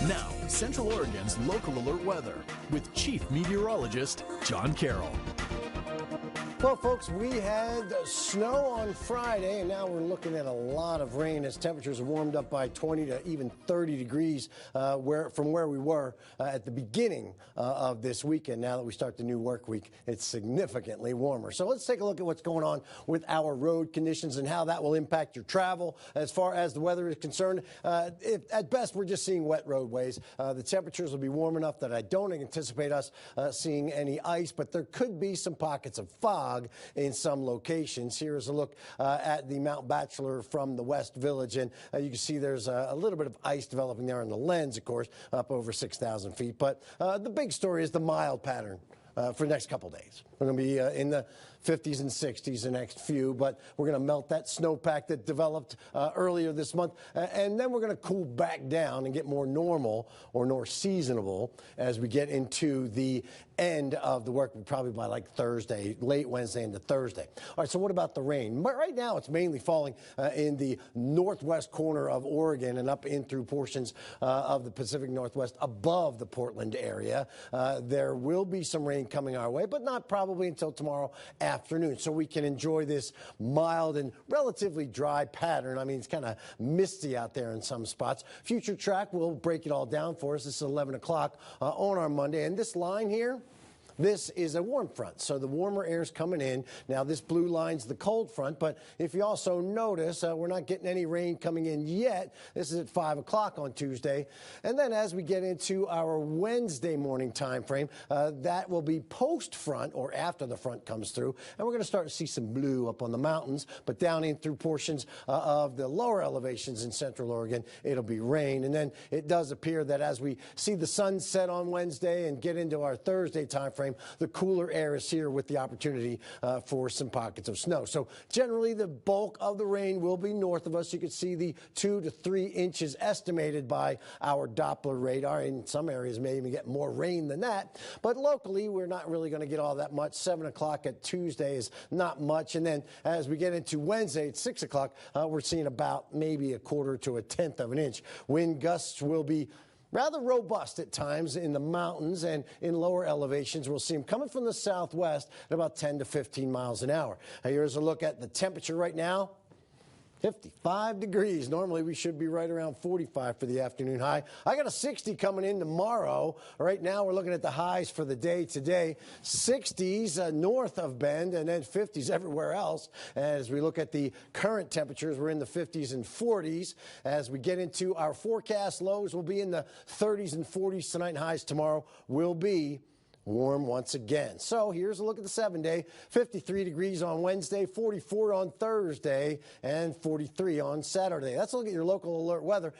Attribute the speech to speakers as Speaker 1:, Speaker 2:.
Speaker 1: Now, Central Oregon's local alert weather with Chief Meteorologist John Carroll.
Speaker 2: Well, folks, we had snow on Friday, and now we're looking at a lot of rain as temperatures have warmed up by 20 to even 30 degrees from where we were at the beginning of this weekend. Now that we start the new work week, it's significantly warmer. So let's take a look at what's going on with our road conditions and how that will impact your travel as far as the weather is concerned. At best, we're just seeing wet roadways. The temperatures will be warm enough that I don't anticipate us seeing any ice, but there could be some pockets of fog in some locations. Here is a look at the Mount Bachelor from the West Village, and you can see there's a little bit of ice developing there on the lens, of course, up over 6,000 feet. But the big story is the mild pattern for the next couple days. We're going to be in the 50s and 60s the next few, but we're going to melt that snowpack that developed earlier this month, and then we're going to cool back down and get more normal or more seasonable as we get into the end of the work week, probably by like Thursday, late Wednesday into Thursday. All right, so what about the rain? But right now it's mainly falling in the northwest corner of Oregon and up in through portions of the Pacific Northwest above the Portland area. There will be some rain coming our way, but not probably until tomorrow afternoon, so we can enjoy this mild and relatively dry pattern. I mean, it's kind of misty out there in some spots. Future Track will break it all down for us. This is 11 o'clock on our Monday, and this line here, this is a warm front, so the warmer air is coming in. Now, this blue line's the cold front, but if you also notice, we're not getting any rain coming in yet. This is at 5 o'clock on Tuesday. And then as we get into our Wednesday morning time frame, that will be post-front or after the front comes through. And we're going to start to see some blue up on the mountains, but down in through portions of the lower elevations in Central Oregon, it'll be rain. And then it does appear that as we see the sun set on Wednesday and get into our Thursday time frame, the cooler air is here with the opportunity for some pockets of snow. So generally, the bulk of the rain will be north of us. You can see the 2 to 3 inches estimated by our Doppler radar. In some areas, may even get more rain than that. But locally, we're not really going to get all that much. 7 o'clock at Tuesday is not much. And then as we get into Wednesday at 6 o'clock, we're seeing about maybe 1/4 to 1/10 of an inch. Wind gusts will be rather robust at times in the mountains and in lower elevations. We'll see them coming from the southwest at about 10 to 15 miles an hour. Here's a look at the temperature right now. 55 degrees. Normally, we should be right around 45 for the afternoon high. I got a 60 coming in tomorrow. Right now, we're looking at the highs for the day today. 60s north of Bend and then 50s everywhere else. As we look at the current temperatures, we're in the 50s and 40s. As we get into our forecast, lows will be in the 30s and 40s tonight, and highs tomorrow will be warm once again. So here's a look at the 7-day. 53 degrees on Wednesday, 44 on Thursday, and 43 on Saturday. That's a look at your local alert weather.